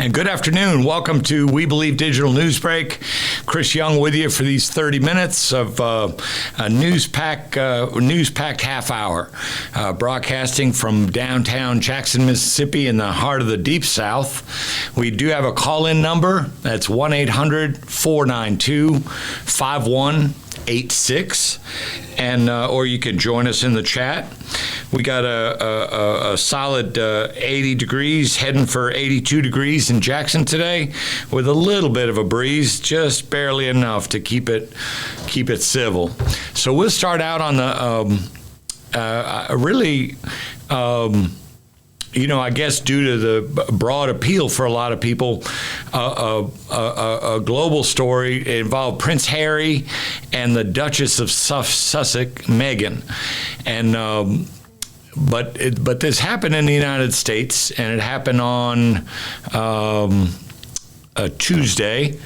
And good afternoon. Welcome to We Believe Digital Newsbreak. Chris Young with you for these 30 minutes of a news-packed half hour, broadcasting from downtown Jackson, Mississippi in the heart of the Deep South. We do have a call-in number. That's 1-800-492-5186. And or you can join us in the chat. We got a solid 80 degrees, heading for 82 degrees in Jackson today, with a little bit of a breeze, just barely enough to keep it civil. So we'll start out on the I guess due to the broad appeal for a lot of people, a global story. It involved Prince Harry and the Duchess of Sussex, Meghan. And but this happened in the United States, and it happened on a Tuesday.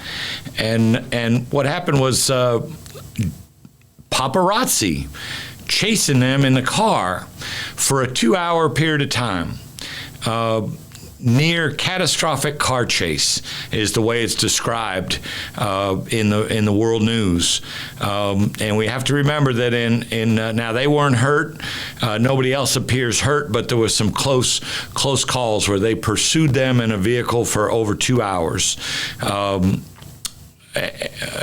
And what happened was paparazzi chasing them in the car for a 2-hour period of time. Near catastrophic car chase is the way it's described in the world news, and we have to remember that now they weren't hurt, nobody else appears hurt, but there was some close calls where they pursued them in a vehicle for over 2 hours.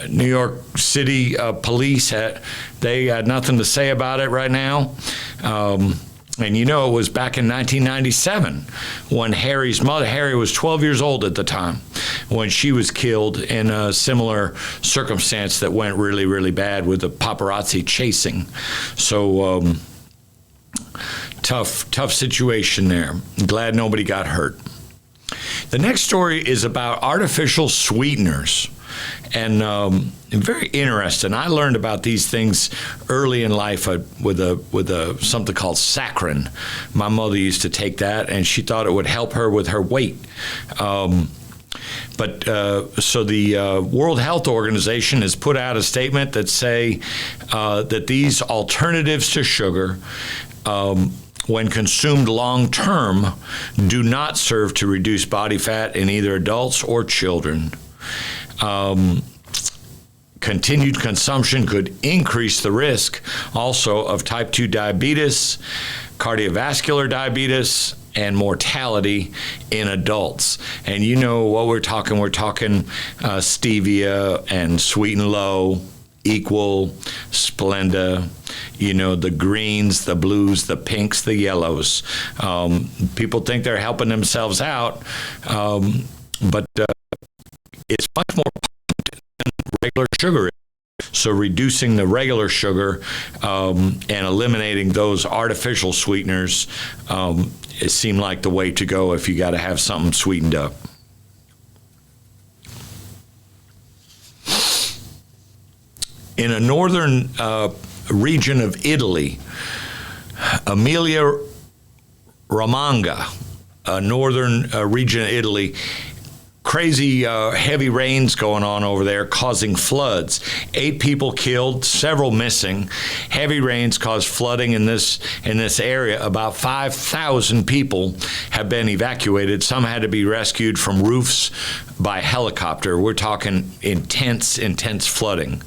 New York City police they had nothing to say about it right now. And it was back in 1997 when Harry's mother, Harry was 12 years old at the time, when she was killed in a similar circumstance that went really, really bad with the paparazzi chasing. So tough situation there. I'm glad nobody got hurt. The next story is about artificial sweeteners. And very interesting. I learned about these things early in life with something called saccharin. My mother used to take that, and she thought it would help her with her weight. So the World Health Organization has put out a statement that say that these alternatives to sugar, when consumed long-term, do not serve to reduce body fat in either adults or children. Continued consumption could increase the risk also of type 2 diabetes, cardiovascular diabetes, and mortality in adults. And you know what we're talking stevia and Sweet and Low, Equal, Splenda, the greens, the blues, the pinks, the yellows. People think they're helping themselves out, but it's much more potent than regular sugar. So reducing the regular sugar and eliminating those artificial sweeteners, it seemed like the way to go if you got to have something sweetened up. In a northern region of Italy, Emilia-Romagna, a northern region of Italy, crazy heavy rains going on over there, causing floods. 8 people killed, several missing. Heavy rains caused flooding in this area. About 5,000 people have been evacuated. Some had to be rescued from roofs by helicopter. We're talking intense flooding.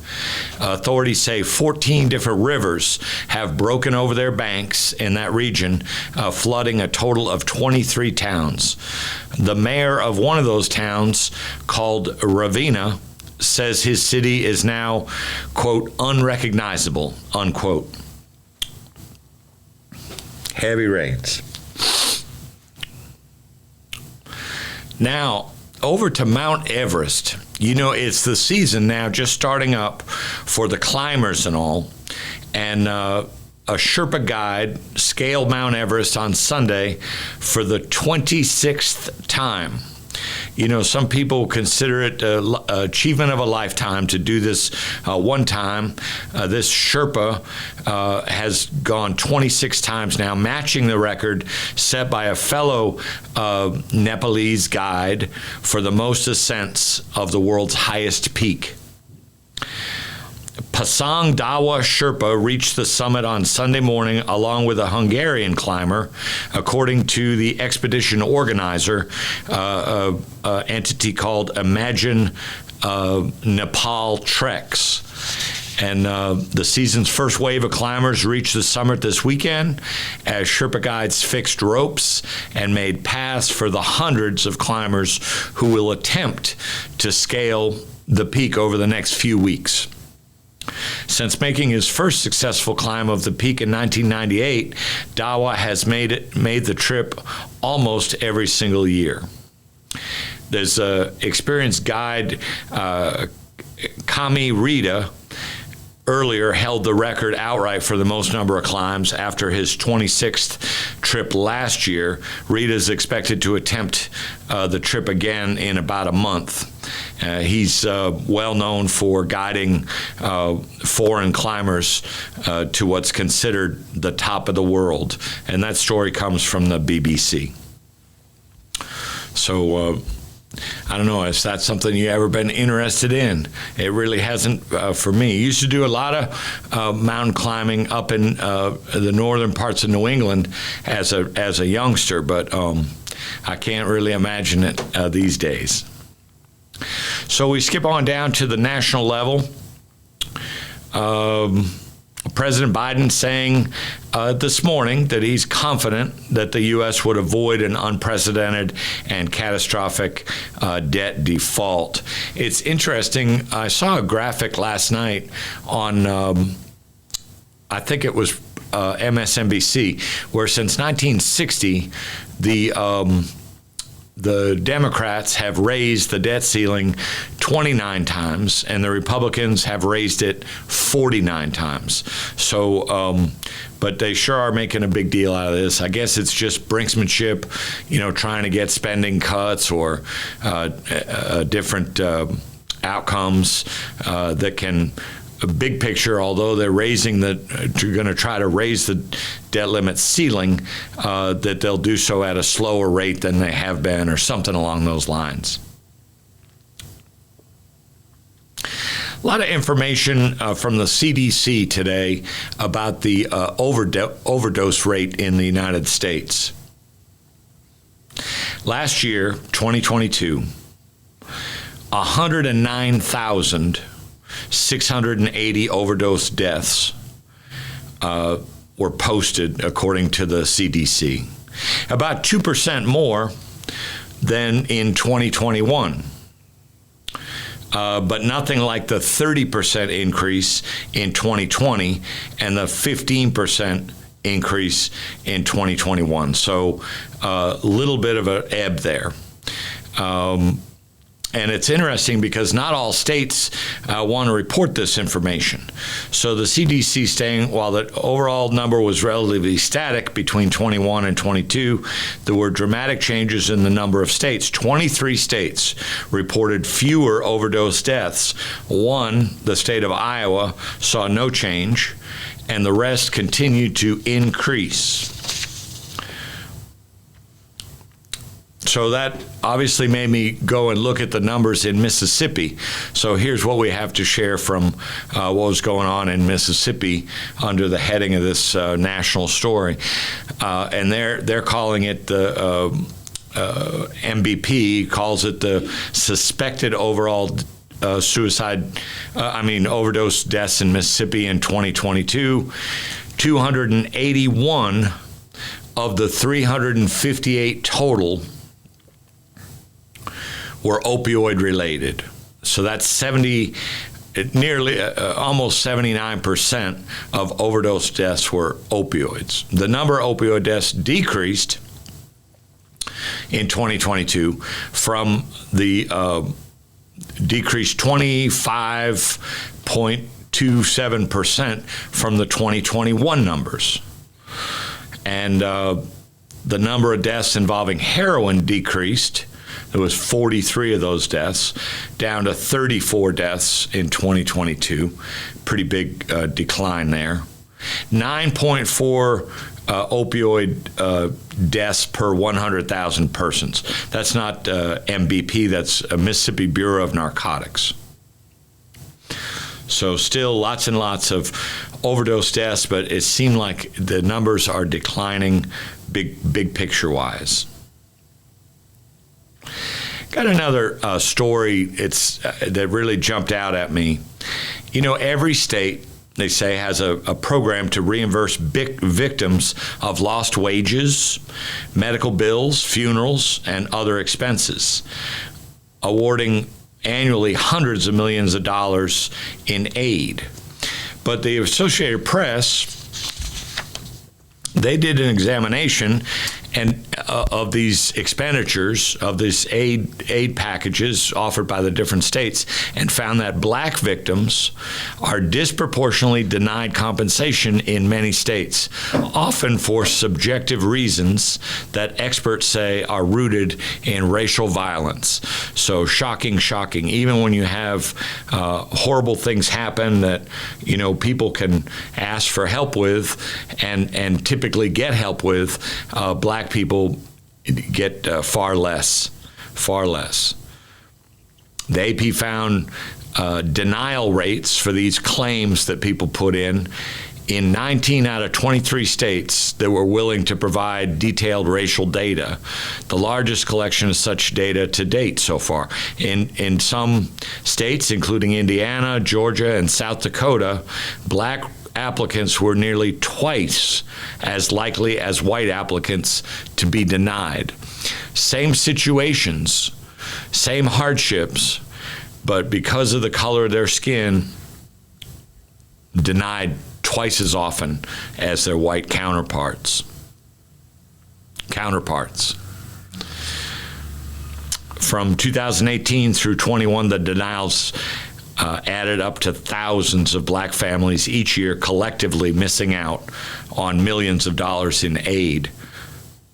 Authorities say 14 different rivers have broken over their banks in that region, flooding a total of 23 towns. The mayor of one of those towns, called Ravenna, says his city is now, quote, unrecognizable, unquote. Heavy rains. Now, over to Mount Everest. It's the season now, just starting up for the climbers and all. And a Sherpa guide scaled Mount Everest on Sunday for the 26th time. Some people consider it an achievement of a lifetime to do this one time. This Sherpa has gone 26 times now, matching the record set by a fellow Nepalese guide for the most ascents of the world's highest peak. Pasang Dawa Sherpa reached the summit on Sunday morning along with a Hungarian climber, according to the expedition organizer, entity called Imagine Nepal Treks. And the season's first wave of climbers reached the summit this weekend as Sherpa guides fixed ropes and made paths for the hundreds of climbers who will attempt to scale the peak over the next few weeks. Since making his first successful climb of the peak in 1998, Dawa has made the trip almost every single year. There's an experienced guide, Kami Rita, earlier held the record outright for the most number of climbs after his 26th trip last year. Rita is expected to attempt the trip again in about a month. He's well known for guiding foreign climbers to what's considered the top of the world. And that story comes from the BBC. So, I don't know if that's something you ever been interested in. It really hasn't for me. I used to do a lot of mountain climbing up in the northern parts of New England as a youngster, but I can't really imagine it these days. So we skip on down to the national level. President Biden saying this morning that he's confident that the U.S. would avoid an unprecedented and catastrophic debt default. It's interesting. I saw a graphic last night on, I think it was MSNBC, where since 1960, the Democrats have raised the debt ceiling 29 times, and the Republicans have raised it 49 times. So, but they sure are making a big deal out of this. I guess it's just brinksmanship, trying to get spending cuts or different outcomes that can. A big picture, although they're going to try to raise the debt limit ceiling, that they'll do so at a slower rate than they have been, or something along those lines. A lot of information from the CDC today about the overdose rate in the United States. Last year, 2022, 109,680 overdose deaths were posted, according to the CDC. About 2% more than in 2021. But nothing like the 30% increase in 2020 and the 15% increase in 2021. So a little bit of an ebb there. And it's interesting because not all states want to report this information. So the CDC saying while the overall number was relatively static between 21 and 22, there were dramatic changes in the number of states. 23 states reported fewer overdose deaths. One, the state of Iowa, saw no change, and the rest continued to increase. So that obviously made me go and look at the numbers in Mississippi. So here's what we have to share from what was going on in Mississippi under the heading of this national story. And they're calling it the MBP calls it the suspected overall overdose deaths in Mississippi in 2022. 281 of the 358 total were opioid related. So that's nearly almost 79% of overdose deaths were opioids. The number of opioid deaths decreased in 2022 from the decreased 25.27% from the 2021 numbers. And the number of deaths involving heroin decreased. There was 43 of those deaths, down to 34 deaths in 2022. Pretty big decline there. 9.4 opioid deaths per 100,000 persons. That's not MBP, that's Mississippi Bureau of Narcotics. So still lots and lots of overdose deaths, but it seemed like the numbers are declining big picture wise. Got another story that really jumped out at me. You know, every state, they say, has a program to reimburse victims of lost wages, medical bills, funerals, and other expenses, awarding annually hundreds of millions of dollars in aid. But the Associated Press, they did an examination of these expenditures, of these aid packages offered by the different states, and found that black victims are disproportionately denied compensation in many states, often for subjective reasons that experts say are rooted in racial violence. So shocking. Even when you have horrible things happen that, you know, people can ask for help with and typically get help with, black people get far less. The AP found denial rates for these claims that people put in 19 out of 23 states that were willing to provide detailed racial data, the largest collection of such data to date so far. In some states, including Indiana, Georgia, and South Dakota, black applicants were nearly twice as likely as white applicants to be denied. Same situations, same hardships, but because of the color of their skin, denied twice as often as their white counterparts. From 2018 through 21, the denials added up to thousands of black families each year collectively missing out on millions of dollars in aid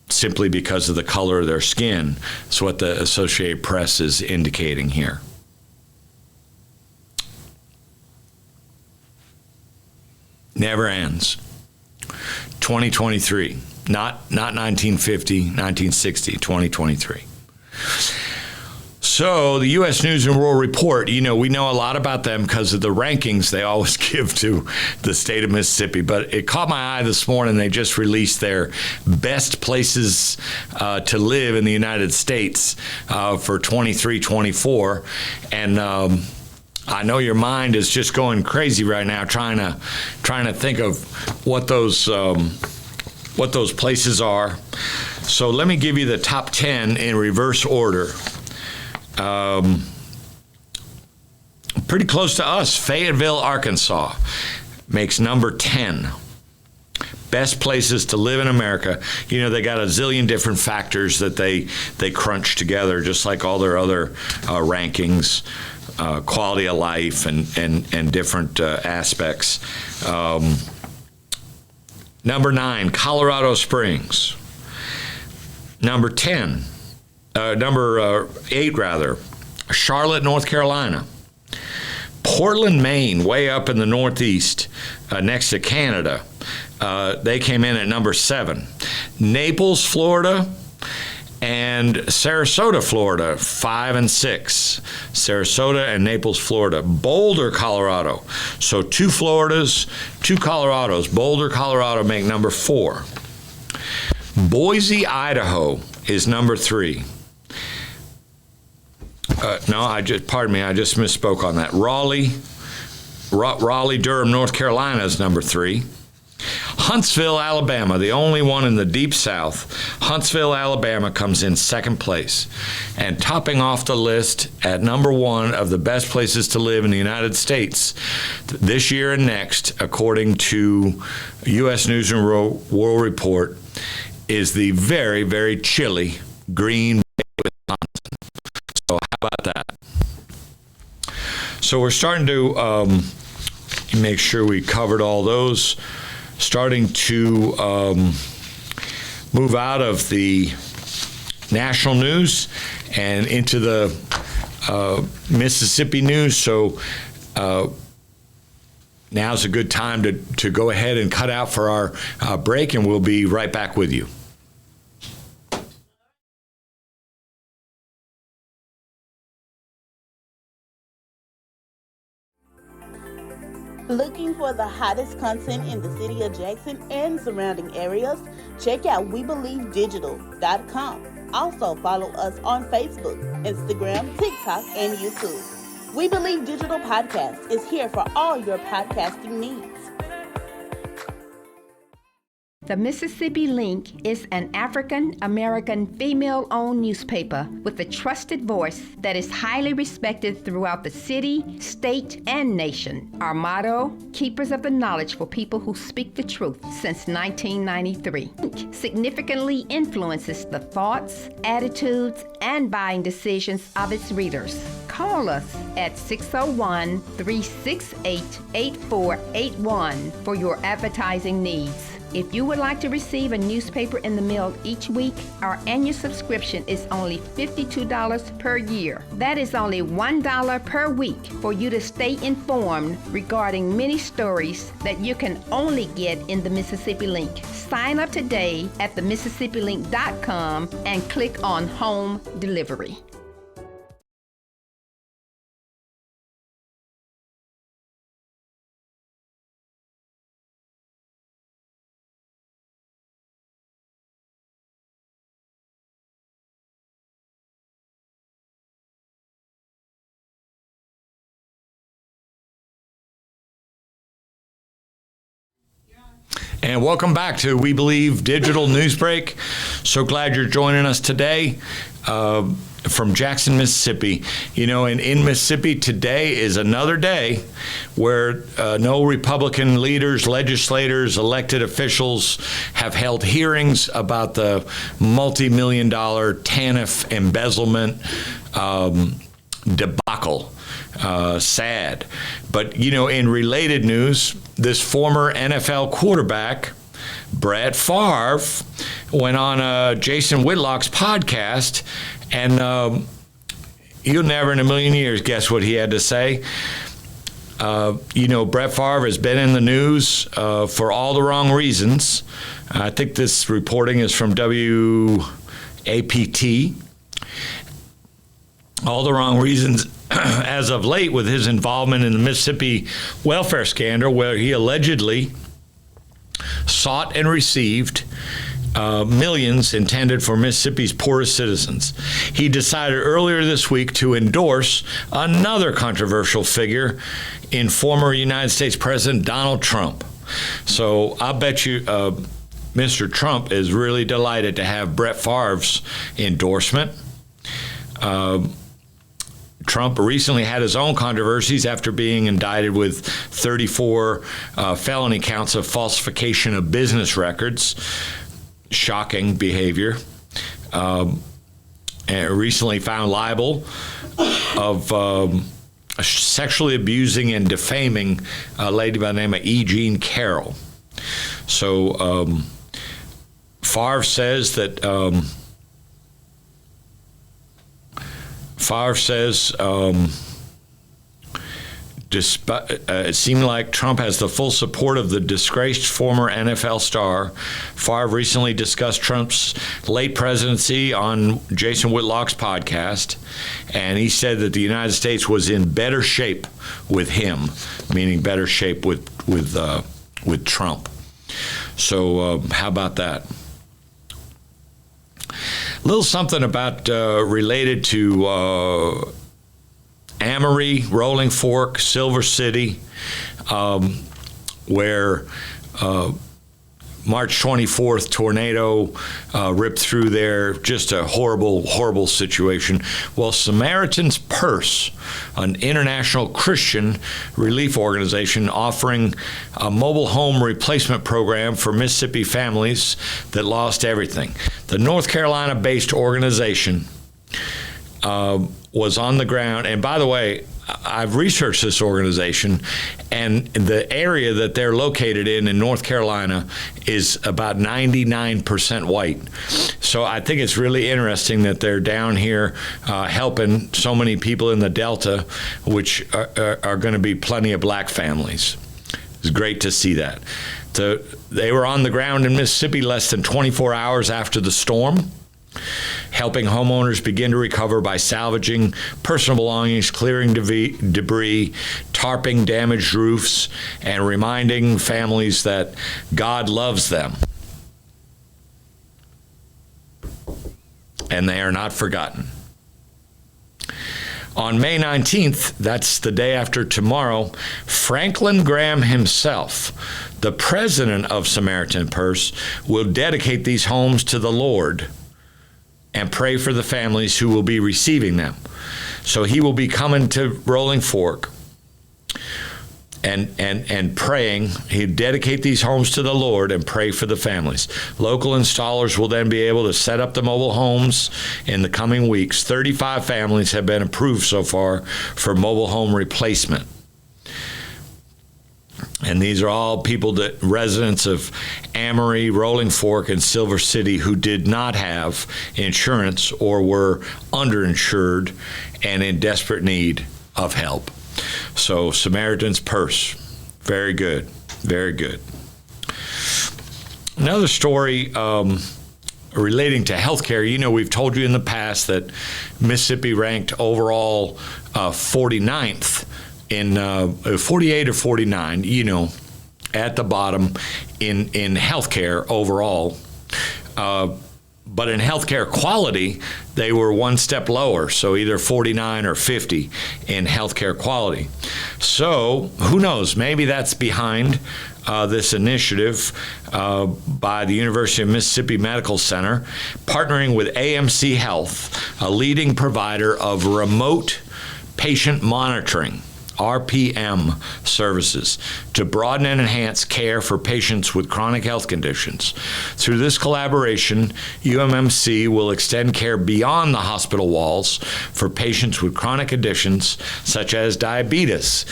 simply because of the color of their skin. That's what the Associated Press is indicating here. Never ends. 2023, not 1950, 1960, 2023. So the U.S. News and World Report, you know, we know a lot about them because of the rankings they always give to the state of Mississippi. But it caught my eye this morning. They just released their best places to live in the United States for 23-24. And I know your mind is just going crazy right now trying to think of what those places are. So let me give you the top 10 in reverse order. Pretty close to us, Fayetteville, Arkansas makes number 10. Best places to live in America. You know, they got a zillion different factors that they crunch together, just like all their other rankings. Quality of life and different aspects. Number 9, Colorado Springs. Number 8 rather, Charlotte, North Carolina. Portland, Maine, way up in the Northeast, next to Canada. They came in at number 7. Naples, Florida, and Sarasota, Florida, 5 and 6. Sarasota and Naples, Florida. Boulder, Colorado. So 2 Floridas, 2 Colorados. Boulder, Colorado make number 4. Boise, Idaho is number 3. Pardon me, I just misspoke on that. Raleigh, Durham, North Carolina is number 3. Huntsville, Alabama, the only one in the Deep South. Huntsville, Alabama comes in 2nd place. And topping off the list at number 1 of the best places to live in the United States this year and next, according to U.S. News and World Report, is the very, very chilly Green Bay, Wisconsin. So how about that? So we're starting to make sure we covered all those. Starting to move out of the national news and into the Mississippi news. So now's a good time to go ahead and cut out for our break, and we'll be right back with you. For the hottest content in the city of Jackson and surrounding areas, check out WeBelieveDigital.com. Also follow us on Facebook, Instagram, TikTok, and YouTube. We Believe Digital Podcast is here for all your podcasting needs. The Mississippi Link is an African-American female-owned newspaper with a trusted voice that is highly respected throughout the city, state, and nation. Our motto, Keepers of the Knowledge for People Who Speak the Truth, since 1993. Link significantly influences the thoughts, attitudes, and buying decisions of its readers. Call us at 601-368-8481 for your advertising needs. If you would like to receive a newspaper in the mail each week, our annual subscription is only $52 per year. That is only $1 per week for you to stay informed regarding many stories that you can only get in the Mississippi Link. Sign up today at themississippiLink.com and click on Home Delivery. And welcome back to We Believe Digital Newsbreak. So glad you're joining us today from Jackson, Mississippi. You know, in Mississippi today is another day where no Republican leaders, legislators, elected officials have held hearings about the multi-million-dollar TANF embezzlement debacle. Sad. But, you know, in related news, this former NFL quarterback, Brett Favre, went on Jason Whitlock's podcast, and you'll never in a million years guess what he had to say. You know, Brett Favre has been in the news for all the wrong reasons. I think this reporting is from WAPT. All the wrong reasons as of late with his involvement in the Mississippi welfare scandal, where he allegedly sought and received millions intended for Mississippi's poorest citizens. He decided earlier this week to endorse another controversial figure in former United States President Donald Trump. So I bet you Mr. Trump is really delighted to have Brett Favre's endorsement. Trump recently had his own controversies after being indicted with 34 felony counts of falsification of business records. Shocking behavior. And recently found liable of sexually abusing and defaming a lady by the name of E. Jean Carroll. So Favre says that it seemed like Trump has the full support of the disgraced former NFL star. Favre recently discussed Trump's late presidency on Jason Whitlock's podcast, and he said that the United States was in better shape with him, meaning better shape with Trump. So how about that? A little something about related to Amory, Rolling Fork, Silver City, where March 24th tornado ripped through there. Just a horrible, horrible situation. Well, Samaritan's Purse, an international Christian relief organization offering a mobile home replacement program for Mississippi families that lost everything. The North Carolina-based organization was on the ground. And by the way, I've researched this organization, and the area that they're located in North Carolina is about 99% white. So I think it's really interesting that they're down here helping so many people in the Delta, which are going to be plenty of black families. It's great to see that. They were on the ground in Mississippi less than 24 hours after the storm. helping homeowners begin to recover by salvaging personal belongings, clearing debris, tarping damaged roofs, and reminding families that God loves them. And they are not forgotten. On May 19th, that's the day after tomorrow, Franklin Graham himself, the president of Samaritan Purse, will dedicate these homes to the Lord and pray for the families who will be receiving them. So he will be coming to Rolling Fork and praying. He'd dedicate these homes to the Lord and pray for the families. Local installers will then be able to set up the mobile homes in the coming weeks. 35 families have been approved so far for mobile home replacement. And these are all people residents of Amory, Rolling Fork, and Silver City who did not have insurance or were underinsured and in desperate need of help. So Samaritan's Purse, very good, very good. Another story relating to healthcare. You know, we've told you in the past that Mississippi ranked overall 49th in 48 or 49, you know, at the bottom in healthcare overall. But in healthcare quality, they were one step lower, so either 49 or 50 in healthcare quality. So who knows? Maybe that's behind this initiative by the University of Mississippi Medical Center, partnering with AMC Health, a leading provider of remote patient monitoring, RPM services, to broaden and enhance care for patients with chronic health conditions. Through this collaboration, UMMC will extend care beyond the hospital walls for patients with chronic conditions such as diabetes,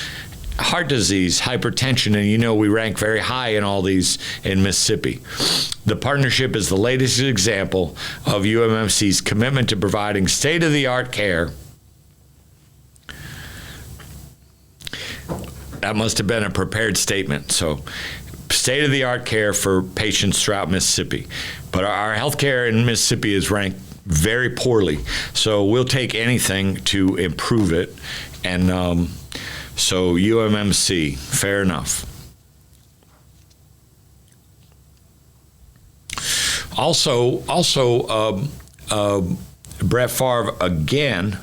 heart disease, hypertension, and you know we rank very high in all these in Mississippi. The partnership is the latest example of UMMC's commitment to providing state-of-the-art care. That must have been a prepared statement. So, state-of-the-art care for patients throughout Mississippi. But our healthcare in Mississippi is ranked very poorly. So we'll take anything to improve it. And so UMMC, fair enough. Also, Brett Favre again.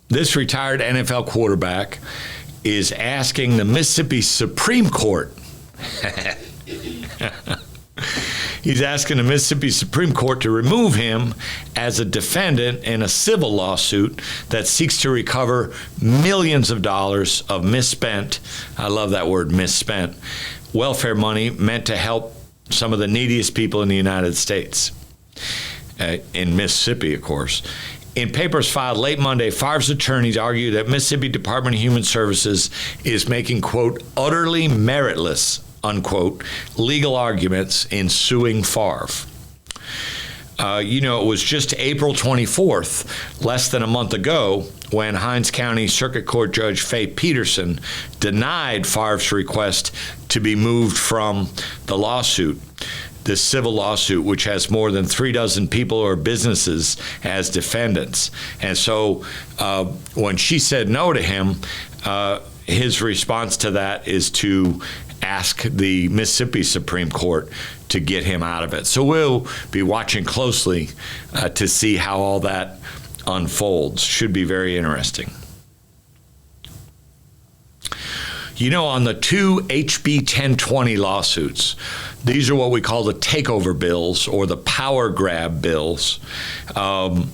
This retired NFL quarterback is asking the Mississippi Supreme Court. He's asking the Mississippi Supreme Court to remove him as a defendant in a civil lawsuit that seeks to recover millions of dollars of misspent, I love that word, misspent, welfare money meant to help some of the neediest people in the United States. In Mississippi, of course. In papers filed late Monday, Favre's attorneys argue that Mississippi Department of Human Services is making, quote, utterly meritless, unquote, legal arguments in suing Favre. You know, it was just April 24th, less than a month ago, when Hinds County Circuit Court Judge Faye Peterson denied Favre's request to be moved from the lawsuit. This civil lawsuit, which has more than 36 people or businesses as defendants. And so when she said no to him, his response to that is to ask the Mississippi Supreme Court to get him out of it. So we'll be watching closely to see how all that unfolds. Should be very interesting. You know, on the two HB 1020 lawsuits, these are what we call the takeover bills or the power grab bills. You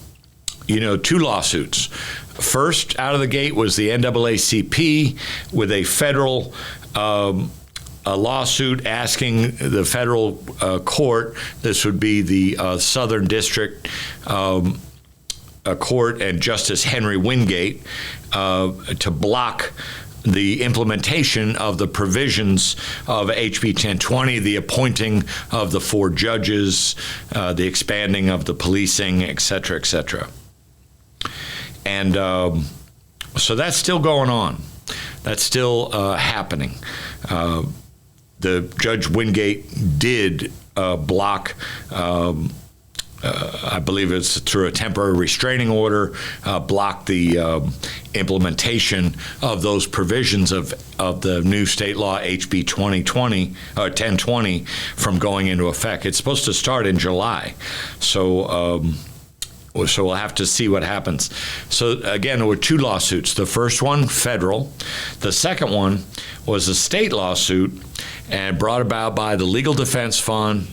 know, two lawsuits. First out of the gate was the NAACP with a federal a lawsuit asking the federal court, this would be the Southern District Court and Justice Henry Wingate, to block the implementation of the provisions of HB 1020, the appointing of the 4 judges, the expanding of the policing, et cetera, et cetera. And so that's still going on. That's still happening. The the Judge Wingate did block. I believe it's through a temporary restraining order, block the implementation of those provisions of the new state law HB 1020 from going into effect. It's supposed to start in July, so we'll have to see what happens. So again, there were two lawsuits. The first one, federal. The second one was a state lawsuit, and brought about by the Legal Defense Fund,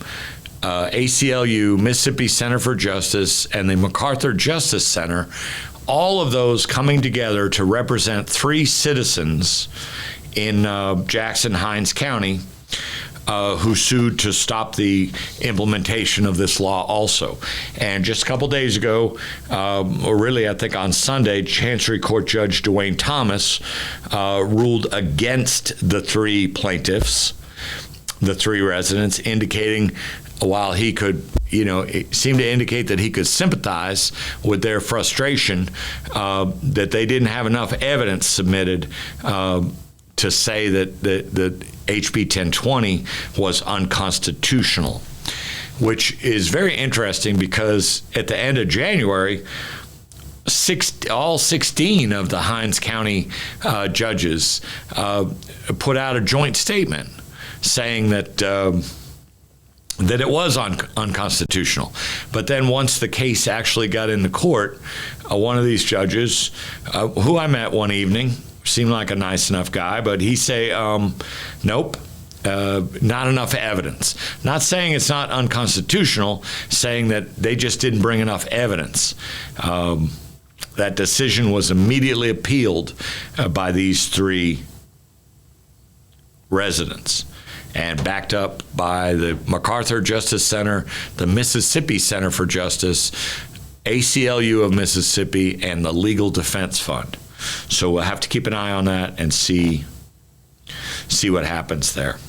ACLU, Mississippi Center for Justice, and the MacArthur Justice Center, all of those coming together to represent 3 citizens in Jackson-Hinds County who sued to stop the implementation of this law also. And just a couple days ago, or really I think on Sunday, Chancery Court Judge Dwayne Thomas ruled against the 3 plaintiffs, the 3 residents, indicating while he could, it seemed to indicate that he could sympathize with their frustration, that they didn't have enough evidence submitted to say that HB 1020 was unconstitutional, which is very interesting because at the end of January, all 16 of the Hinds County judges put out a joint statement saying that it was unconstitutional. But then once the case actually got into court, one of these judges, who I met one evening, seemed like a nice enough guy, but he say, nope, not enough evidence. Not saying it's not unconstitutional, saying that they just didn't bring enough evidence. That decision was immediately appealed by these 3 residents, and backed up by the MacArthur Justice Center, the Mississippi Center for Justice, ACLU of Mississippi, and the Legal Defense Fund. So we'll have to keep an eye on that and see what happens there.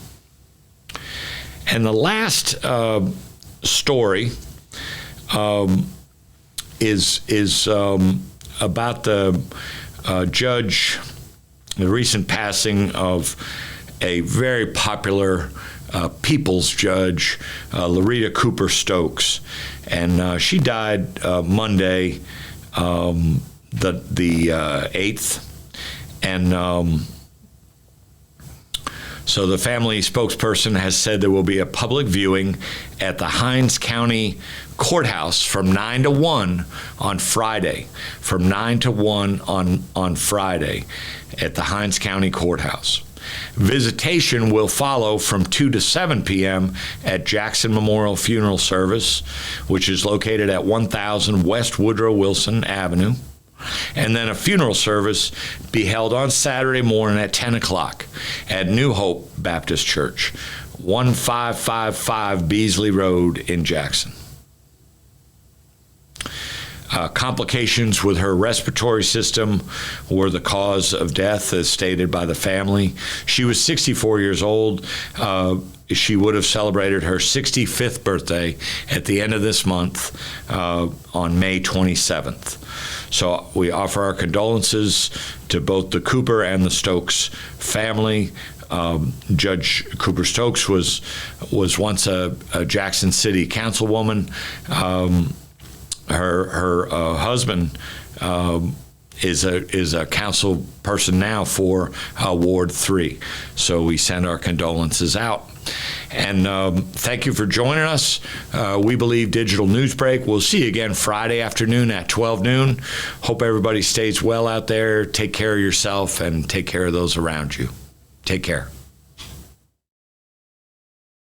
And the last story is about the recent passing of a very popular people's judge, Loretta Cooper Stokes, and she died Monday, the 8th, and so the family spokesperson has said there will be a public viewing at the Hinds County Courthouse from 9 to 1 on Friday. From 9 to 1 on Friday at the Hinds County Courthouse. Visitation will follow from 2 to 7 p.m. at Jackson Memorial Funeral Service, which is located at 1000 West Woodrow Wilson Avenue. And then a funeral service be held on Saturday morning at 10 o'clock at New Hope Baptist Church, 1555 Beasley Road in Jackson. Complications with her respiratory system were the cause of death, as stated by the family. She was 64 years old. She would have celebrated her 65th birthday at the end of this month on May 27th. So we offer our condolences to both the Cooper and the Stokes family. Judge Cooper Stokes was once a Jackson City councilwoman. Her husband is a council person now for Ward 3. So we send our condolences out. And thank you for joining us. We Believe Digital News Break. We'll see you again Friday afternoon at 12 noon. Hope everybody stays well out there. Take care of yourself and take care of those around you. Take care.